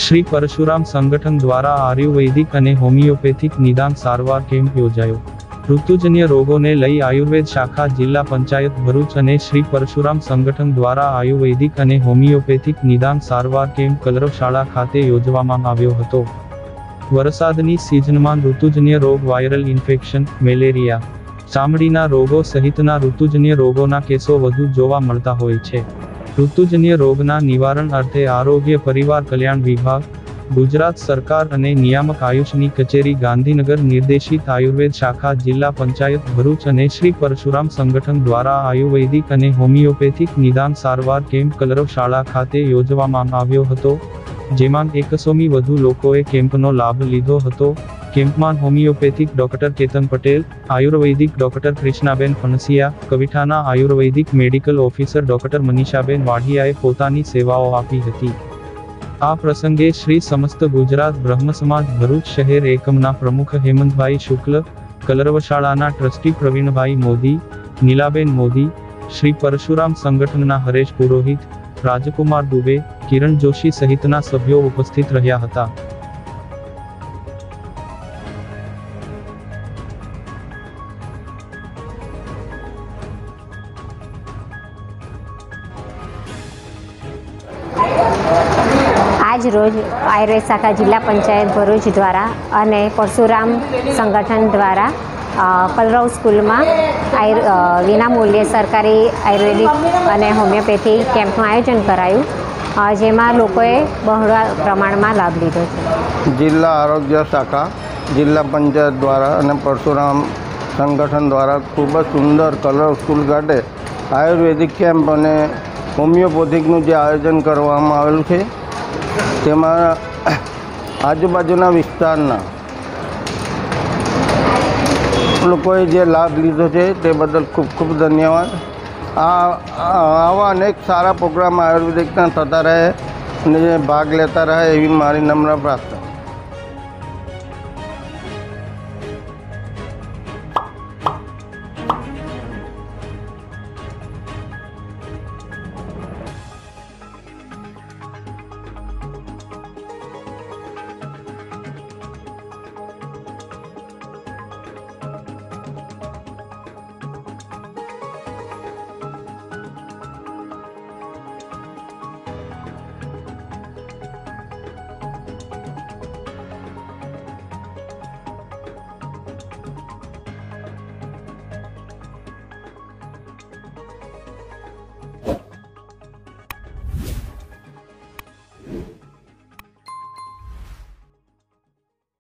શ્રી પરશુરામ સંગઠન દ્વારા આયુર્વેદિક અને હોમિયોપેથિક નિદાન સારવાર કેમ્પ યોજાયો। ઋતુજન્ય રોગોને લઈ આયુર્વેદ શાખા જિલ્લા પંચાયત ભરૂચ અને શ્રી પરશુરામ સંગઠન દ્વારા આયુર્વેદિક અને હોમિયોપેથિક નિદાન સારવાર કેમ્પ કલરવ શાળા ખાતે યોજવામાં આવ્યો હતો। વરસાદની સિઝનમાં ઋતુજન્ય રોગ, વાયરલ ઇન્ફેક્શન, મેલેરિયા, ચામડીના રોગો સહિતના ઋતુજન્ય રોગોના કેસો વધુ જોવા મળતા હોય છે। ઋતુજન્ય રોગના નિવારણ અર્થે આરોગ્ય પરિવાર કલ્યાણ વિભાગ, ગુજરાત સરકાર અને નિયામક આયુષની કચેરી ગાંધીનગર નિર્દેશિત આયુર્વેદ શાખા જિલ્લા પંચાયત ભરૂચ અને શ્રી પરશુરામ સંગઠન દ્વારા આયુર્વેદિક અને હોમિયોપેથિક નિદાન સારવાર કેમ્પ કલરવ શાળા ખાતે યોજવામાં આવ્યો હતો, જેમાં 100થી વધુ લોકોએ કેમ્પનો લાભ લીધો હતો। કેમ્પમાં હોમિયોપેથિક ડોક્ટર કેતન પટેલ, આયુર્વેદિક ડોક્ટર કૃષ્ણાબેન ફણસિયા, કવિઠાના આયુર્વેદિક મેડિકલ ઓફિસર ડોક્ટર મનીષાબેન વાઢિયાએ પોતાની સેવાઓ આપી હતી। આ પ્રસંગે શ્રી સમસ્ત ગુજરાત બ્રહ્મ સમાજ ભરૂચ શહેર એકમના પ્રમુખ હેમંતભાઈ શુક્લ, કલરવ શાળાના ટ્રસ્ટી પ્રવીણભાઈ મોદી, નીલાબેન મોદી, શ્રી પરશુરામ સંગઠનના હરેશ પુરોહિત, રાજકુમાર દુબે, કિરણ જોશી સહિતના સભ્યો ઉપસ્થિત રહ્યા હતા। આજ રોજ આયુર્વેદ શાખા જિલ્લા પંચાયત ભરૂચ દ્વારા અને પરશુરામ સંગઠન દ્વારા કલરવ સ્કૂલમાં વિનામૂલ્યે સરકારી આયુર્વેદિક અને હોમિયોપેથી કેમ્પનું આયોજન કરાયું, જેમાં લોકોએ બહોળા પ્રમાણમાં લાભ લીધો છે। જિલ્લા આરોગ્ય શાખા જિલ્લા પંચાયત દ્વારા અને પરશુરામ સંગઠન દ્વારા ખૂબ જ સુંદર કલરવ સ્કૂલ ખાતે આયુર્વેદિક કેમ્પ અને હોમિયોપેથિકનું જે આયોજન કરવામાં આવેલું છે, તેમાં આજુબાજુના વિસ્તારના લોકોએ જે લાભ લીધો છે તે બદલ ખૂબ ખૂબ ધન્યવાદ। આવા અનેક સારા પ્રોગ્રામ આયુર્વેદિકના થતા રહે અને ભાગ લેતા રહે એવી મારી નમ્ર પ્રાર્થના।